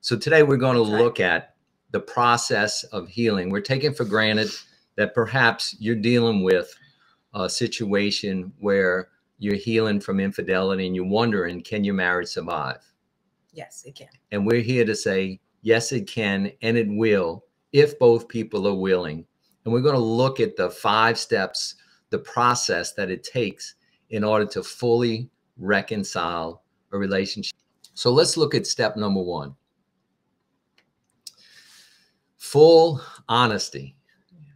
So today we're going to That's right. look at the process of healing. We're taking for granted that perhaps you're dealing with a situation where you're healing from infidelity and you're wondering, can your marriage survive? Yes, it can. And we're here to say, yes, it can, and it will, if both people are willing. And we're going to look at the 5 steps, the process that it takes in order to fully reconcile a relationship. So let's look at step number 1. Full honesty.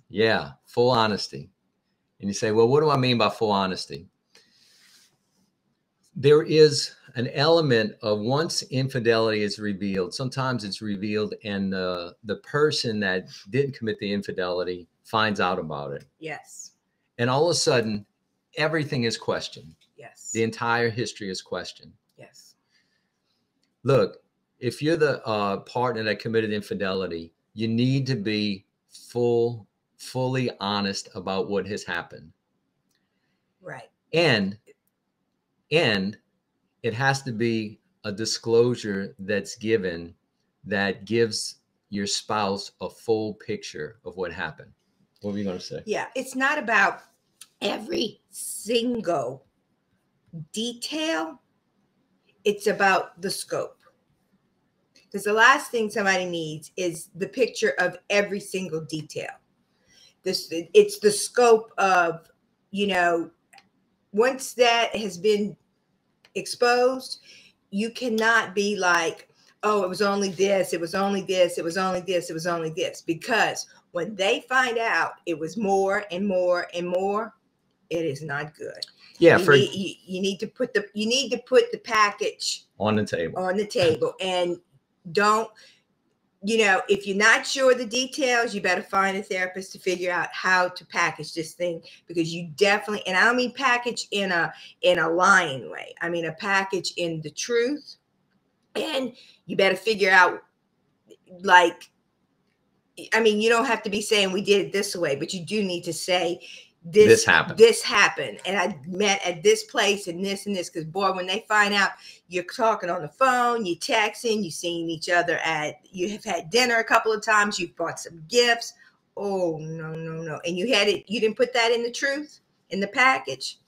Yeah, full honesty. And you say, well, what do I mean by full honesty? There is an element of once infidelity is revealed, sometimes it's revealed and the person that didn't commit the infidelity finds out about it. Yes. And all of a sudden, everything is questioned. Yes. The entire history is questioned. Yes. Look, if you're the partner that committed infidelity, you need to be fully honest about what has happened. Right. And it has to be a disclosure that's given that gives your spouse a full picture of what happened. What were you going to say? Yeah, it's not about every single detail. It's about the scope. Because the last thing somebody needs is the picture of every single detail. It's the scope of, once that has been exposed, you cannot be like, oh, it was only this, it was only this, it was only this, it was only this. Because when they find out it was more and more and more, it is not good. Yeah, you need to put the package on the table. And don't, if you're not sure of the details, you better find a therapist to figure out how to package this thing, because you definitely, and I don't mean package in a lying way. I mean a package in the truth. And you better figure out, you don't have to be saying we did it this way, but you do need to say this happened, and I met at this place and this and this. Because boy, when they find out you're talking on the phone, you're texting, you've seen each other you have had dinner a couple of times, you've bought some gifts. Oh no. And you didn't put that in the truth, in the package.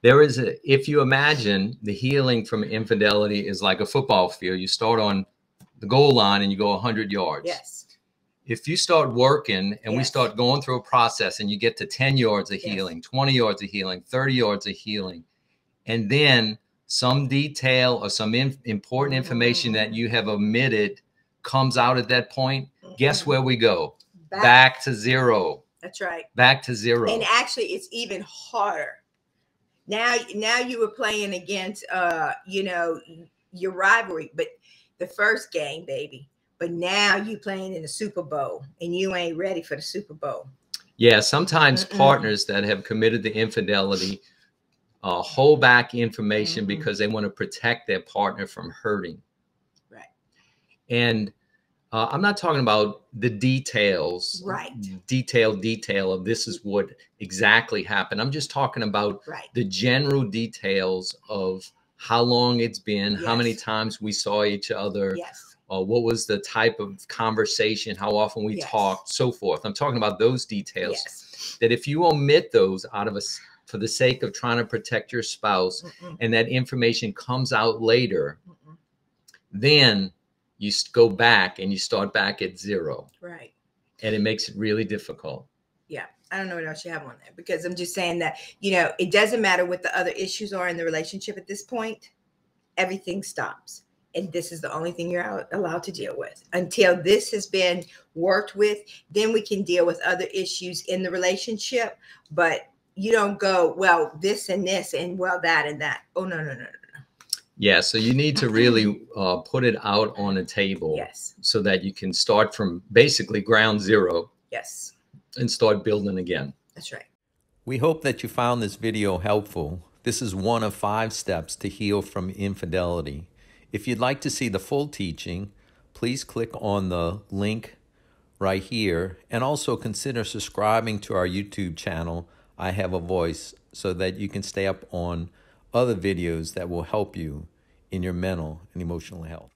There is if you imagine the healing from infidelity is like a football field, you start on the goal line and you go 100 yards. Yes. If you start working and we start going through a process and you get to 10 yards of healing, 20 yards of healing, 30 yards of healing, and then some detail or some important information that you have omitted comes out at that point, guess where we go? Back to zero. That's right. Back to zero. And actually, it's even harder. Now you were playing against, your rivalry, but the first game, baby. But now you playing in the Super Bowl and you ain't ready for the Super Bowl. Yeah, sometimes partners that have committed the infidelity hold back information because they want to protect their partner from hurting. Right. And I'm not talking about the details, right? Detail of this is what exactly happened. I'm just talking about the general details of how long it's been, how many times we saw each other. Yes. What was the type of conversation, how often we talked, so forth. I'm talking about those details that if you omit those out of for the sake of trying to protect your spouse and that information comes out later, then you go back and you start back at zero. Right. And it makes it really difficult. Yeah. I don't know what else you have on there, because I'm just saying that, it doesn't matter what the other issues are in the relationship at this point. Everything stops. And this is the only thing you're allowed to deal with until this has been worked with. Then we can deal with other issues in the relationship. But you don't go, well, this and this and well, that and that. Oh, no. Yeah. So you need to really put it out on a table. Yes. So that you can start from basically ground zero. Yes. And start building again. That's right. We hope that you found this video helpful. This is one of 5 steps to heal from infidelity. If you'd like to see the full teaching, please click on the link right here, and also consider subscribing to our YouTube channel, I Have a Voice, so that you can stay up on other videos that will help you in your mental and emotional health.